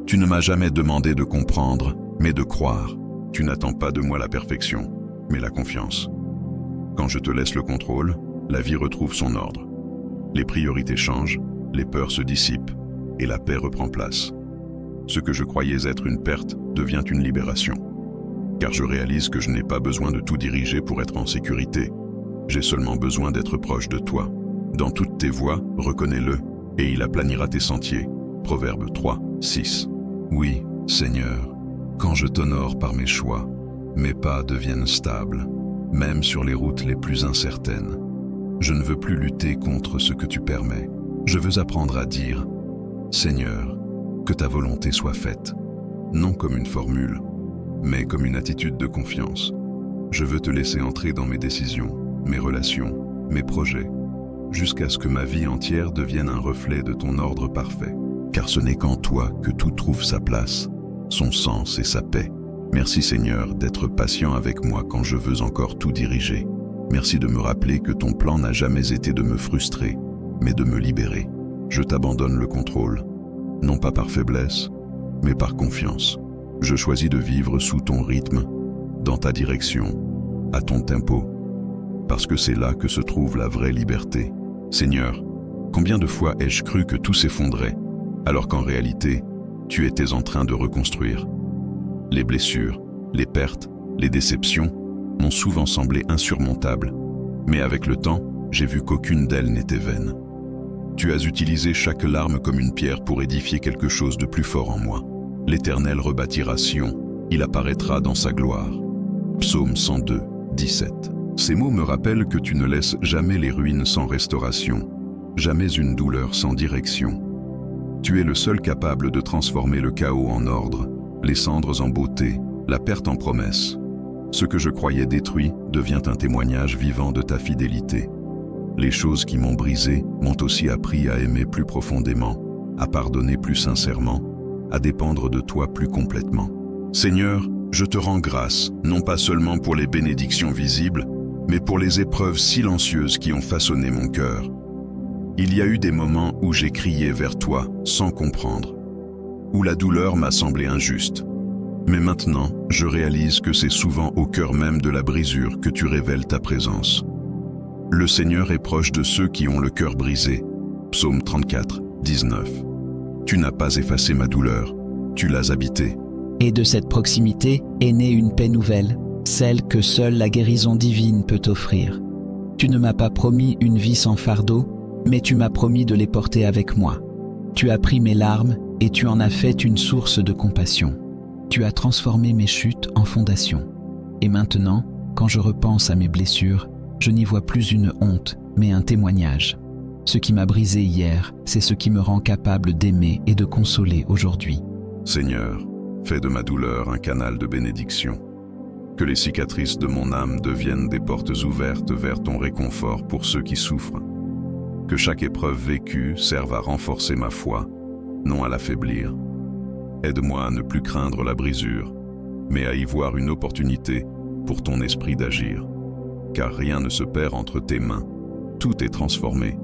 Tu ne m'as jamais demandé de comprendre, mais de croire. Tu n'attends pas de moi la perfection, mais la confiance. Quand je te laisse le contrôle, la vie retrouve son ordre. Les priorités changent, les peurs se dissipent, et la paix reprend place. Ce que je croyais être une perte devient une libération. Car je réalise que je n'ai pas besoin de tout diriger pour être en sécurité. J'ai seulement besoin d'être proche de toi. Dans toutes tes voies, reconnais-le, et il aplanira tes sentiers. Proverbe 3, 6. Oui, Seigneur, quand je t'honore par mes choix, mes pas deviennent stables, même sur les routes les plus incertaines. Je ne veux plus lutter contre ce que tu permets. Je veux apprendre à dire « Seigneur, que ta volonté soit faite », non comme une formule, mais comme une attitude de confiance. Je veux te laisser entrer dans mes décisions, mes relations, mes projets, jusqu'à ce que ma vie entière devienne un reflet de ton ordre parfait. Car ce n'est qu'en toi que tout trouve sa place, son sens et sa paix. Merci Seigneur d'être patient avec moi quand je veux encore tout diriger. Merci de me rappeler que ton plan n'a jamais été de me frustrer, mais de me libérer. Je t'abandonne le contrôle, non pas par faiblesse, mais par confiance. Je choisis de vivre sous ton rythme, dans ta direction, à ton tempo, parce que c'est là que se trouve la vraie liberté. Seigneur, combien de fois ai-je cru que tout s'effondrait, alors qu'en réalité, tu étais en train de reconstruire. Les blessures, les pertes, les déceptions m'ont souvent semblé insurmontables, mais avec le temps, j'ai vu qu'aucune d'elles n'était vaine. Tu as utilisé chaque larme comme une pierre pour édifier quelque chose de plus fort en moi. L'Éternel rebâtira Sion, il apparaîtra dans sa gloire. Psaume 102, 17. Ces mots me rappellent que tu ne laisses jamais les ruines sans restauration, jamais une douleur sans direction. Tu es le seul capable de transformer le chaos en ordre, les cendres en beauté, la perte en promesse. Ce que je croyais détruit devient un témoignage vivant de ta fidélité. Les choses qui m'ont brisé m'ont aussi appris à aimer plus profondément, à pardonner plus sincèrement, à dépendre de toi plus complètement. Seigneur, Je te rends grâce, non pas seulement pour les bénédictions visibles, mais pour les épreuves silencieuses qui ont façonné mon cœur. Il y a eu des moments où j'ai crié vers toi sans comprendre, où la douleur m'a semblé injuste. Mais maintenant, je réalise que c'est souvent au cœur même de la brisure que tu révèles ta présence. Le Seigneur est proche de ceux qui ont le cœur brisé. Psaume 34, 19. Tu n'as pas effacé ma douleur, tu l'as habitée. Et de cette proximité est née une paix nouvelle, celle que seule la guérison divine peut offrir. Tu ne m'as pas promis une vie sans fardeau, mais tu m'as promis de les porter avec moi. Tu as pris mes larmes et tu en as fait une source de compassion. Tu as transformé mes chutes en fondation. Et maintenant, quand je repense à mes blessures, je n'y vois plus une honte, mais un témoignage. Ce qui m'a brisé hier, c'est ce qui me rend capable d'aimer et de consoler aujourd'hui. Seigneur, fais de ma douleur un canal de bénédiction. Que les cicatrices de mon âme deviennent des portes ouvertes vers ton réconfort pour ceux qui souffrent. Que chaque épreuve vécue serve à renforcer ma foi, non à l'affaiblir. Aide-moi à ne plus craindre la brisure, mais à y voir une opportunité pour ton esprit d'agir. Car rien ne se perd entre tes mains. Tout est transformé,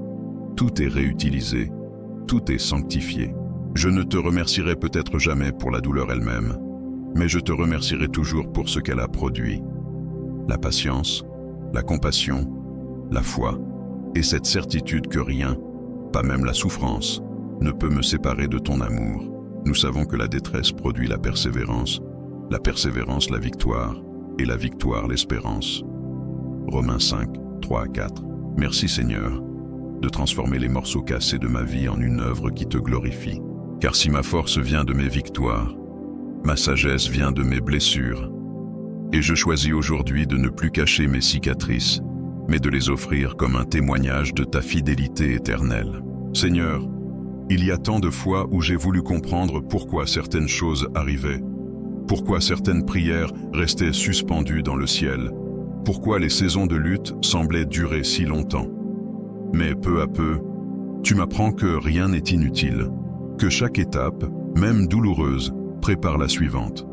tout est réutilisé, tout est sanctifié. Je ne te remercierai peut-être jamais pour la douleur elle-même, mais je te remercierai toujours pour ce qu'elle a produit. La patience, la compassion, la foi, et cette certitude que rien, pas même la souffrance, ne peut me séparer de ton amour. Nous savons que la détresse produit la persévérance la victoire, et la victoire l'espérance. Romains 5, 3 à 4. Merci Seigneur, de transformer les morceaux cassés de ma vie en une œuvre qui te glorifie. Car si ma force vient de mes victoires, ma sagesse vient de mes blessures. Et je choisis aujourd'hui de ne plus cacher mes cicatrices, mais de les offrir comme un témoignage de ta fidélité éternelle. Seigneur, il y a tant de fois où j'ai voulu comprendre pourquoi certaines choses arrivaient, pourquoi certaines prières restaient suspendues dans le ciel, pourquoi les saisons de lutte semblaient durer si longtemps. Mais peu à peu, tu m'apprends que rien n'est inutile, que chaque étape, même douloureuse, prépare la suivante.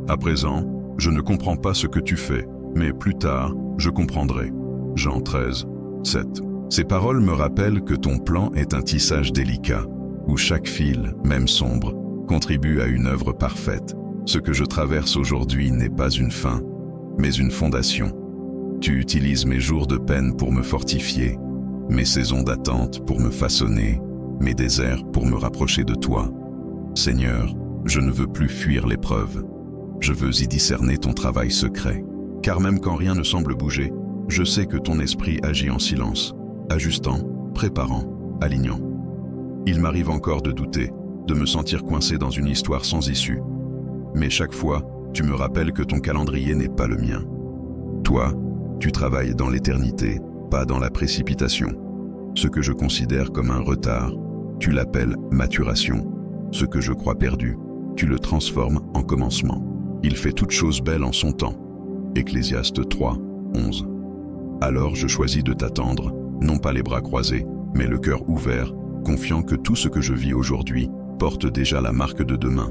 À présent, je ne comprends pas ce que tu fais, mais plus tard, je comprendrai. Jean 13, 7. Ces paroles me rappellent que ton plan est un tissage délicat, où chaque fil, même sombre, contribue à une œuvre parfaite. Ce que je traverse aujourd'hui n'est pas une fin, mais une fondation. Tu utilises mes jours de peine pour me fortifier, mes saisons d'attente pour me façonner, mes déserts pour me rapprocher de toi. Seigneur, je ne veux plus fuir l'épreuve. Je veux y discerner ton travail secret. Car même quand rien ne semble bouger, je sais que ton esprit agit en silence, ajustant, préparant, alignant. Il m'arrive encore de douter, de me sentir coincé dans une histoire sans issue. Mais chaque fois, tu me rappelles que ton calendrier n'est pas le mien. Toi, tu travailles dans l'éternité, pas dans la précipitation. Ce que je considère comme un retard, tu l'appelles maturation. Ce que je crois perdu, tu le transformes en commencement. Il fait toute chose belle en son temps. Ecclésiaste 3, 11. Alors je choisis de t'attendre, non pas les bras croisés, mais le cœur ouvert, confiant que tout ce que je vis aujourd'hui porte déjà la marque de demain.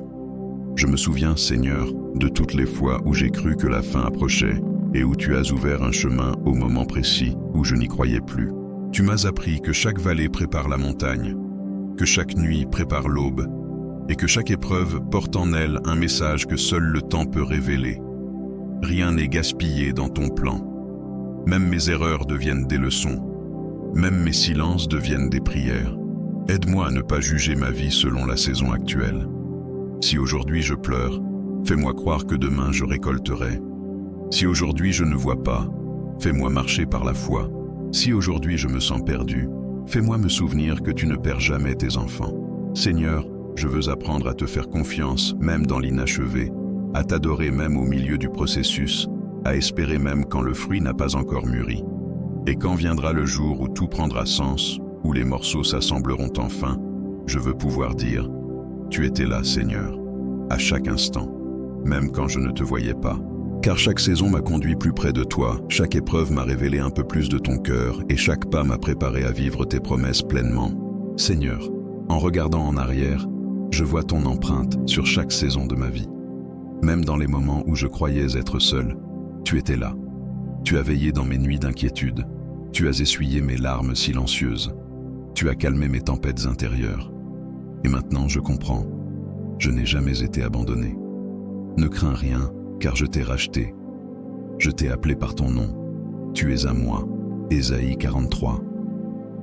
Je me souviens, Seigneur, de toutes les fois où j'ai cru que la fin approchait et où tu as ouvert un chemin au moment précis où je n'y croyais plus. Tu m'as appris que chaque vallée prépare la montagne, que chaque nuit prépare l'aube, et que chaque épreuve porte en elle un message que seul le temps peut révéler. Rien n'est gaspillé dans ton plan. Même mes erreurs deviennent des leçons. Même mes silences deviennent des prières. Aide-moi à ne pas juger ma vie selon la saison actuelle. Si aujourd'hui je pleure, fais-moi croire que demain je récolterai. Si aujourd'hui je ne vois pas, fais-moi marcher par la foi. Si aujourd'hui je me sens perdu, fais-moi me souvenir que tu ne perds jamais tes enfants. Seigneur, je veux apprendre à te faire confiance, même dans l'inachevé, à t'adorer même au milieu du processus, à espérer même quand le fruit n'a pas encore mûri. Et quand viendra le jour où tout prendra sens, où les morceaux s'assembleront enfin, je veux pouvoir dire « Tu étais là, Seigneur, à chaque instant, même quand je ne te voyais pas. » Car chaque saison m'a conduit plus près de toi, chaque épreuve m'a révélé un peu plus de ton cœur, et chaque pas m'a préparé à vivre tes promesses pleinement. Seigneur, en regardant en arrière, je vois ton empreinte sur chaque saison de ma vie. Même dans les moments où je croyais être seul, tu étais là. Tu as veillé dans mes nuits d'inquiétude. Tu as essuyé mes larmes silencieuses. Tu as calmé mes tempêtes intérieures. Et maintenant, je comprends. Je n'ai jamais été abandonné. Ne crains rien, car je t'ai racheté. Je t'ai appelé par ton nom. Tu es à moi. Ésaïe 43.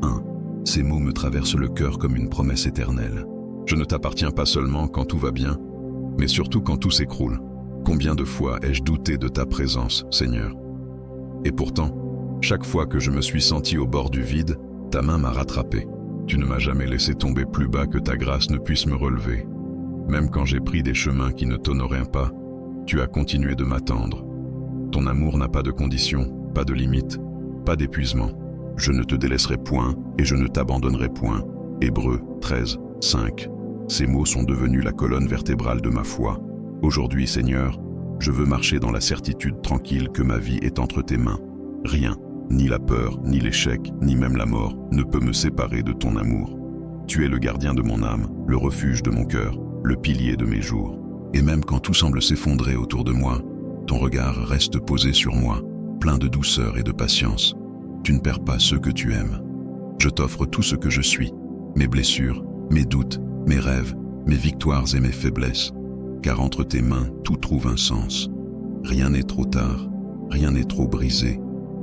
1. Ces mots me traversent le cœur comme une promesse éternelle. Je ne t'appartiens pas seulement quand tout va bien, mais surtout quand tout s'écroule. Combien de fois ai-je douté de ta présence, Seigneur? Et pourtant, chaque fois que je me suis senti au bord du vide, ta main m'a rattrapé. Tu ne m'as jamais laissé tomber plus bas que ta grâce ne puisse me relever. Même quand j'ai pris des chemins qui ne t'honoraient pas, tu as continué de m'attendre. Ton amour n'a pas de conditions, pas de limites, pas d'épuisement. Je ne te délaisserai point et je ne t'abandonnerai point. Hébreux 13, 5. Ces mots sont devenus la colonne vertébrale de ma foi. Aujourd'hui, Seigneur, je veux marcher dans la certitude tranquille que ma vie est entre tes mains. Rien, ni la peur, ni l'échec, ni même la mort, ne peut me séparer de ton amour. Tu es le gardien de mon âme, le refuge de mon cœur, le pilier de mes jours. Et même quand tout semble s'effondrer autour de moi, ton regard reste posé sur moi, plein de douceur et de patience. Tu ne perds pas ceux que tu aimes. Je t'offre tout ce que je suis, mes blessures, mes doutes, mes rêves, mes victoires et mes faiblesses, car entre tes mains, tout trouve un sens. Rien n'est trop tard, rien n'est trop brisé,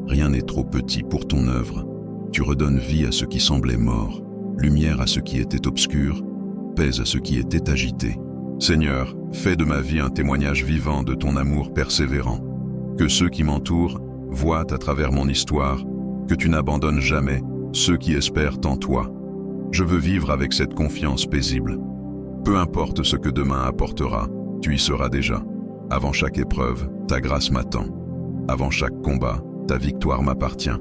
rien n'est trop petit pour ton œuvre. Tu redonnes vie à ce qui semblait mort, lumière à ce qui était obscur, paix à ce qui était agité. Seigneur, fais de ma vie un témoignage vivant de ton amour persévérant. Que ceux qui m'entourent voient à travers mon histoire que tu n'abandonnes jamais ceux qui espèrent en toi. Je veux vivre avec cette confiance paisible. Peu importe ce que demain apportera, tu y seras déjà. Avant chaque épreuve, ta grâce m'attend. Avant chaque combat, ta victoire m'appartient.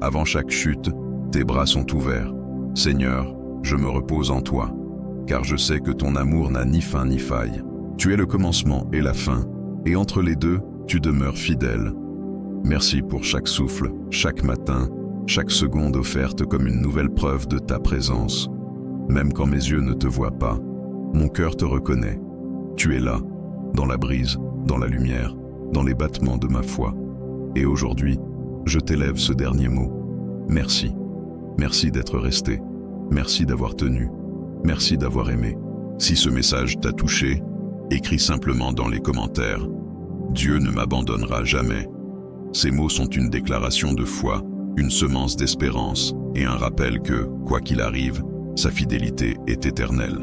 Avant chaque chute, tes bras sont ouverts. Seigneur, je me repose en toi, car je sais que ton amour n'a ni fin ni faille. Tu es le commencement et la fin, et entre les deux, tu demeures fidèle. Merci pour chaque souffle, chaque matin, chaque seconde offerte comme une nouvelle preuve de ta présence. Même quand mes yeux ne te voient pas, mon cœur te reconnaît. Tu es là, dans la brise, dans la lumière, dans les battements de ma foi. Et aujourd'hui, je t'élève ce dernier mot. Merci. Merci d'être resté. Merci d'avoir tenu. Merci d'avoir aimé. Si ce message t'a touché, écris simplement dans les commentaires. Dieu ne m'abandonnera jamais. Ces mots sont une déclaration de foi, une semence d'espérance et un rappel que, quoi qu'il arrive, sa fidélité est éternelle.